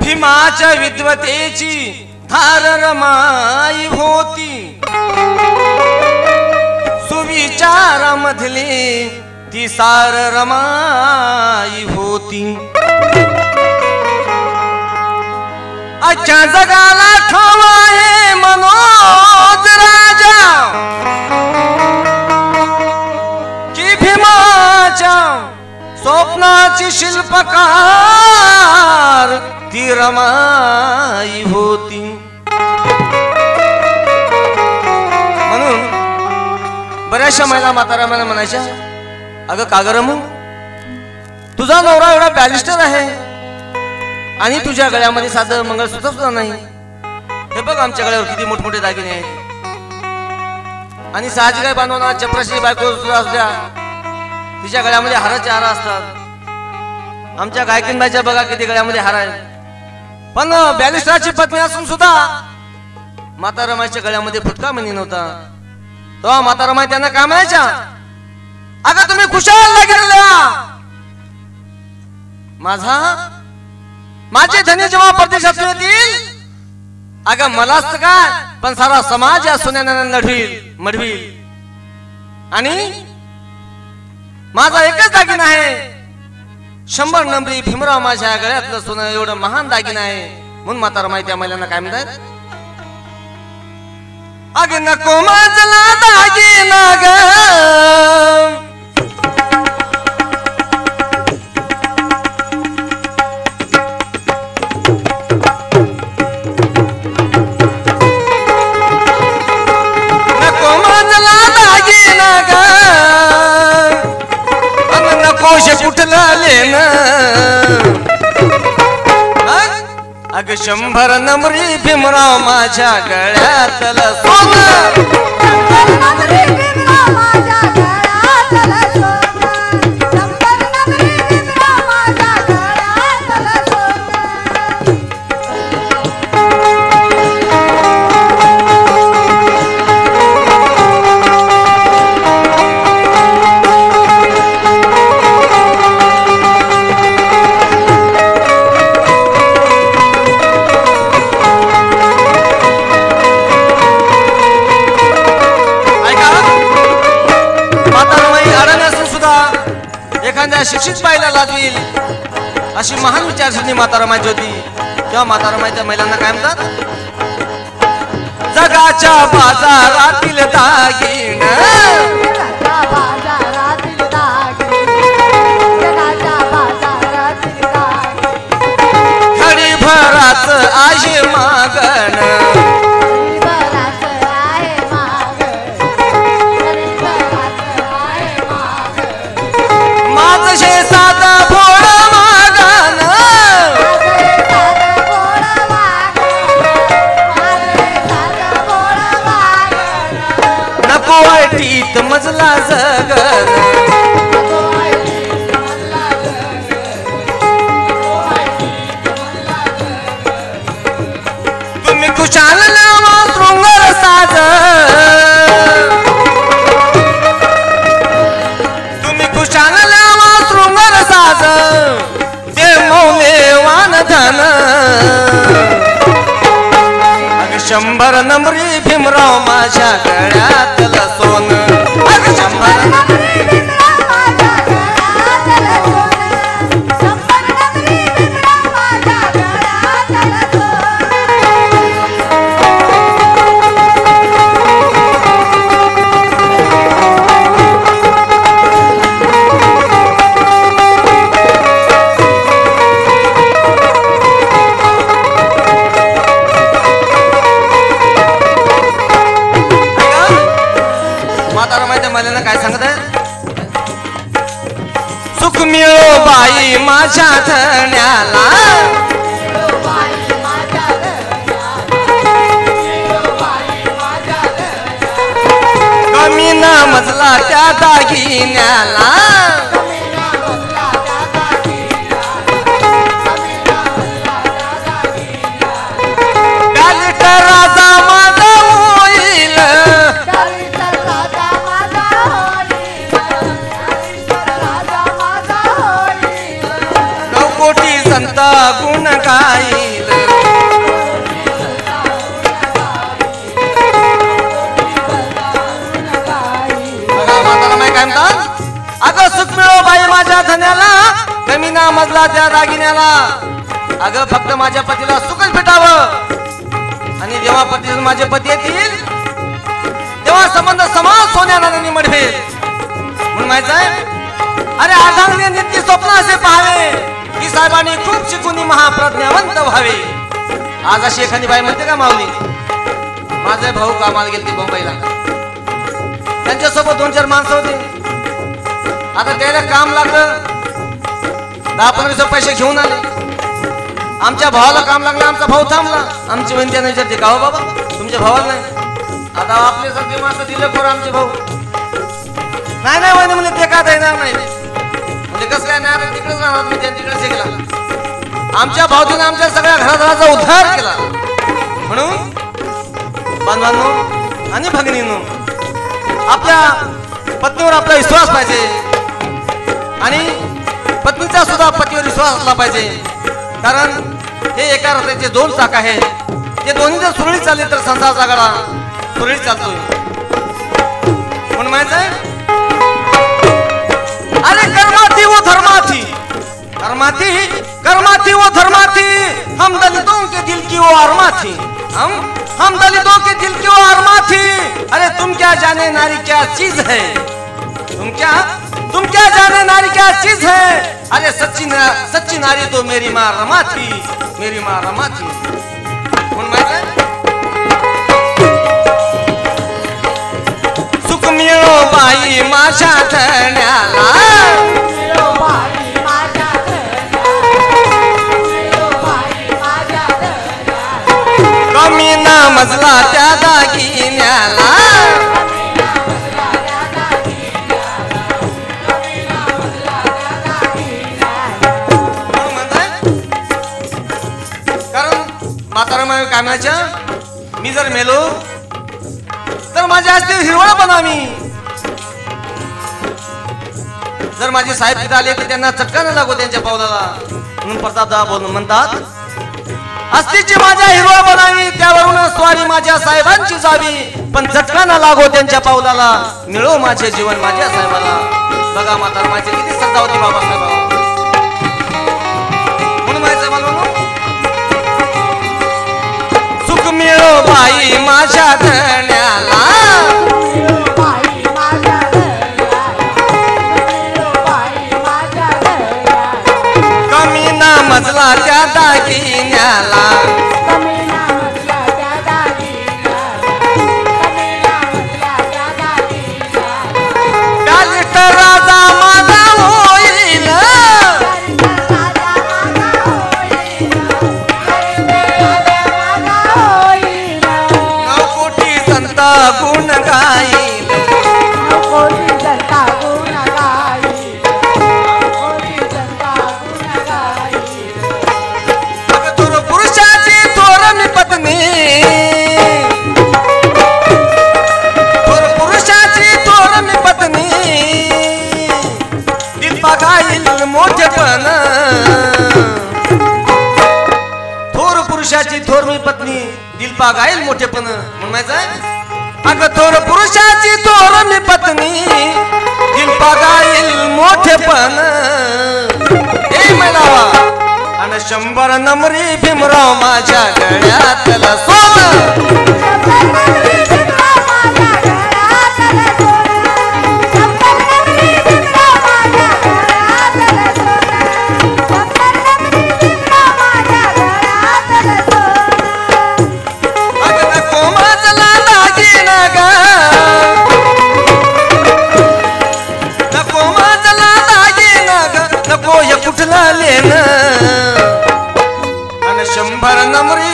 भीमाच्या विद्वतेची धार रमाई होती, सुविचारामधली ती सार रमाई होती. आजच्या जगाला ठाव आहे मनोज राजा की भीमाच्या स्वप्नाची शिल्पकार ती रमाई होती. म्हणून बऱ्याचशा महिला म्हाताऱ्याला म्हणायच्या, अगं का ग रमू, तुझा नवरा एवढा बॅलिस्टर आहे आणि तुझ्या गळ्यामध्ये साधं मंगळसूत्र सुद्धा नाही. हे बघ आमच्या गळ्यावर किती मोठमोठे दागिने आहेत. आणि साहजिक आहे बांधवांना, चपराशी बायको सुद्धा असल्या तिच्या गळ्यामध्ये हाराचे हार असतात. आमच्या गायकीनबाईच्या बघा किती गळ्यामध्ये हार आहेत. पण बॅलिस्टरची पत्नी असून सुद्धा माता रमाईच्या गळ्यामध्ये फुटका मणी नव्हता. तेव्हा माता रमाई त्यांना काय म्हणायच्या, अगं तुम्ही खुशाल लागलेल्या माझे धनी जेव्हा परदेशात येतील, अगं मलाच काय पण सारा समाज या सोन्याने मढवील. आणि माझा एकच दागिना आहे, 100 नंबरी भीमराव माझ्या गळ्यातलं सोनं एवढं महान दागिना आहे. म्हणून माता रमाई त्या महिलांना काय म्हणतात, अग नको माझला दागिना ग, नको माझला दागिना ग, अग नकोश कुठला लेन, अग 100 नंबरी भीमराव माझ्या गळ्यातलं सोनं, शिक्षित बाईला लाजवील अशी महान विचारसरणी माता रमाईची होती. तेव्हा माता रमाईच्या महिलांना काय म्हणतात, जगाच्या बाजारातील दागिन, खडी भराच आहे मागण, मजला जगन, तुम्ही खुशाल नावा शृंगार साज, तुम्ही खुशाल नावा शृंगार साज, ते मौल्यवान धन, 100 नंबरी भीमराव माझ्या गळ्यातलं सोनं, मिळो बाई माझ्या धण्याला कमी ना मजला त्या दागिन्याला राजा माझा होईल कोटी संत गुण गाईल काय म्हणतात अगं सुख मिळो बाई माझ्या धन्याला कमी ना मजला त्या दागिन्याला अगं फक्त माझ्या पतीला सुखच भेटावं आणि जेव्हा पती माझे पती येतील तेव्हा संबंध समान सोन्याने मढवेल म्हणून माहित आहे अरे अर्धांगिनी नित्य स्वप्न असे पाहावे की साहेबांनी खूप शिकून महाप्रज्ञावंत व्हावे आज अशी एखादी बाई म्हणते का माऊली माझे भाऊ कामाला गेले ते मुंबईला त्यांच्यासोबत 2-4 माणसं होते आता त्याला काम लागलं 10-15 पैसे घेऊन आले आमच्या भावाला काम लागलं आमचा भाऊ थांबला आमची बहीण त्याने विचारते का हो बाबा तुमच्या भावाला नाही आता आपले सगळे माणसं दिले खोर आमचे भाऊ नाही नाही म्हणे म्हणजे ते का देणार नाही म्हणजे कसं काय नाही तिकडेच राहणार मी त्यांच्या तिकडेच गेला आमच्या भाऊजीने आमच्या सगळ्या घरादाराचा उद्धार केला म्हणून बांधवांनो आणि भगिनींनो आपल्या पत्नीवर आपला विश्वास पाहिजे आणि पत्नीचा सुद्धा पतीवर विश्वास असला पाहिजे कारण हे एका रथाचे 2 चाक आहेत ते दोन्ही जर सुरळीत चालले तर संसाराचा गाडा सुरळीत चालतोय म्हणून माहित आहे अरे कर्माथी वो धर्माथी कर्माथी कर्माथी वो धर्माथी हम दलितों के दिल की वो आरमा थी हम दलितों के दिल की वो आरमा थी अरे तुम क्या जाने नारी क्या चीज है तुम क्या जाने नारी क्या चीज है अरे सच्ची नारी तो मेरी माँ रमा थी मेरी माँ रमा थी सुख मिळो बाई माझ्या धण्याला कमी ना मजला त्या दागिन्याला कामाच्या मी जर मेलो तर माझ्या असते हिरवळ बनावी जर माझे साहेब तिथे आले की त्यांना चटका न लागो त्यांच्या पावलाला म्हणून प्रतापदा बोलून म्हणतात अस्तीची माझ्या हिरवळ बनावी त्यावरून स्वारी माझ्या साहेबांची जावी पण चटका न लागो त्यांच्या पावलाला मिळो माझे जीवन माझ्या साहेबाला बघा म्हातार माझी किती श्रद्धा होती बाबासाहेबांवर म्हणून माहिती मला मिळो बाई माझ्या धण्याला कमी ना मजला त्या दागिन्याला राजा माझा होईल गुण गाईल थोर पुरुषाची थोर मी पत्नी थोर पुरुषाची थोर मी पत्नी दिल गाईल मोठेपण थोर पुरुषाची थोर मी पत्नी दिल गाईल मोठेपण म्हणून माहिती अगं थोर पुरुषाची थोर मी पत्नी दिल गाईल मोठेपण हे म्हणावा आणि 100 नंबरी भीमराव माझ्या गळ्यातला सोनं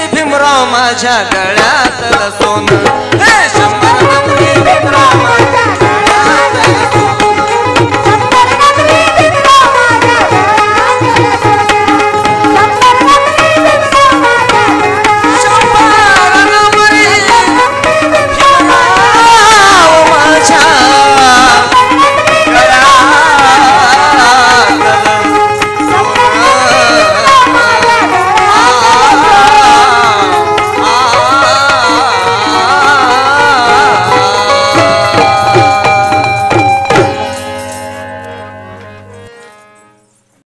भीमराव माझ्या गळ्यातलं सोनं हे 100 नंबरी भीमराव माझ्या